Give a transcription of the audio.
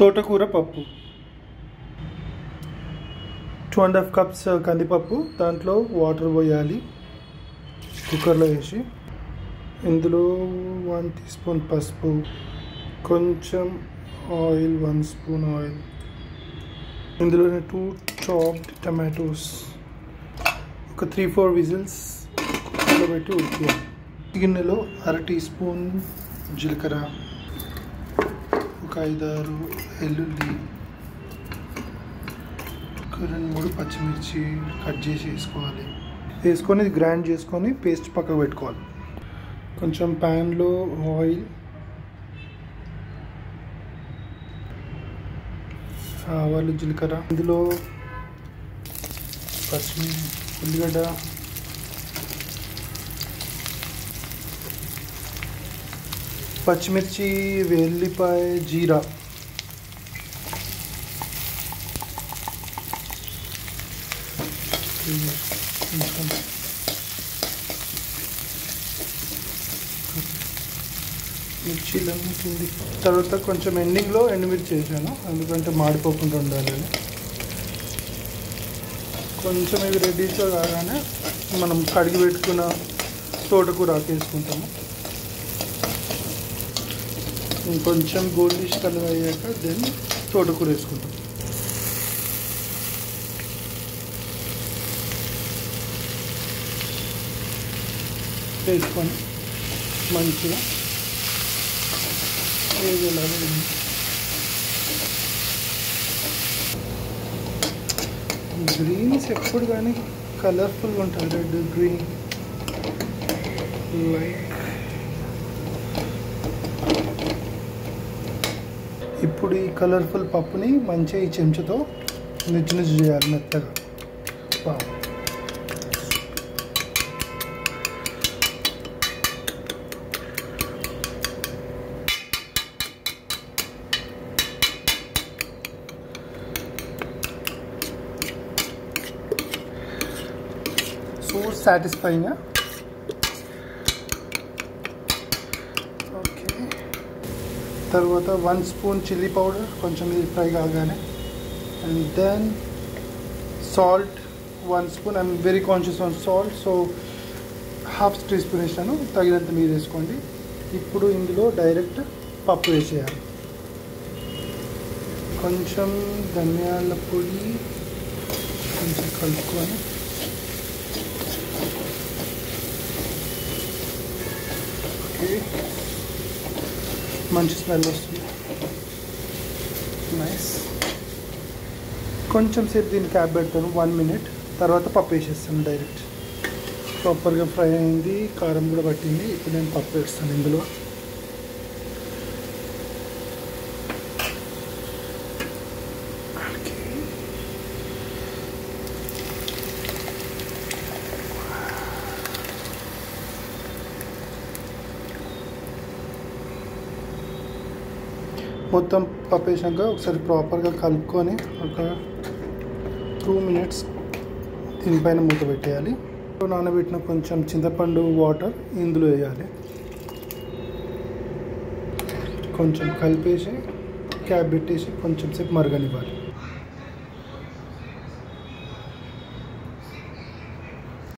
తోటకూర పప్పు 2.5 కప్స్ కందిపప్పు దాంట్లో వాటర్ పోయాలి కుక్కర్లో వేసి ఇందులో 1 టీ స్పూన్ పసుపు కొంచెం ఆయిల్ 1 స్పూన్ ఆయిల్ ఇందులో 2 చాప్డ్ టమాటోస్ ఒక 3-4 విజిల్స్ కుక్కర్లో పెట్టి ఉడికియాలి గిన్నెలో 1/2 టీ స్పూన్ జీలకర్ర ఒక 5-6 వెల్లుల్లి 2-3 పచ్చిమిర్చి కట్ చేసి వేసుకొని గ్రైండ్ చేసుకొని పేస్ట్ పక్కకు పెట్టుకోవాలి కొంచెం ప్యాన్లో ఆయిల్ ఆవాలు జీలకర్ర ఇందులో ఉల్లిగడ్డ పచ్చిమిర్చి వెల్లిపాయ జీరా మిర్చీలన్నీ కింది తర్వాత కొంచెం ఎండింగ్లో ఎండుమిర్చి వేసాను ఎందుకంటే మాడిపోకుండా ఉండాలని కొంచెం ఇవి రెడీగా కాగానే మనం కడిగి పెట్టుకున్న తోటకూర వేసుకుంటాము ఇంకొంచెం గోల్డిష్ కలర్ అయ్యాక దెన్ తోటకూర వేసుకుంటాం వేసుకొని మంచిగా వేగేలాగా గ్రీన్స్ ఎప్పుడు కానీ కలర్ఫుల్గా ఉంటుంది రెడ్ గ్రీన్ లైక్ ఇప్పుడు ఈ కలర్ఫుల్ పప్పుని మంచిగా ఈ చెంచాతో నిచ్చు చేయాలి మెత్తగా సో సాటిస్ఫైయింగ్ ఓకే తర్వాత 1 స్పూన్ చిల్లీ పౌడర్ కొంచెం ఇది ఫ్రై కాగానే and then salt 1 spoon I'm very conscious on salt so ½ teaspoon వేసాను తగినంత మీరు వేసుకోండి ఇప్పుడు ఇందులో డైరెక్ట్ పప్పు వేసేయాలి కొంచెం ధనియాల పొడి కొంచెం కలుపుకొని మంచి స్మెల్ వస్తుంది నైస్ కొంచెం సేపు దీన్ని క్యాప్ పెడతాను 1 మినిట్ తర్వాత పప్పు వేసేస్తాను డైరెక్ట్ ప్రాపర్గా ఫ్రై అయింది కారం కూడా పట్టింది ఇప్పుడు నేను పప్పు వేస్తాను ఇందులో మొత్తం పప్పు వేసాక ఒకసారి ప్రాపర్గా కలుపుకొని ఒక 2 మినిట్స్ దీనిపైన మూత పెట్టేయాలి నానబెట్టిన కొంచెం చింతపండు వాటర్ ఇందులో వేయాలి కొంచెం కలిపేసి క్యాప్ పెట్టేసి కొంచెం సేపు మరగనివ్వాలి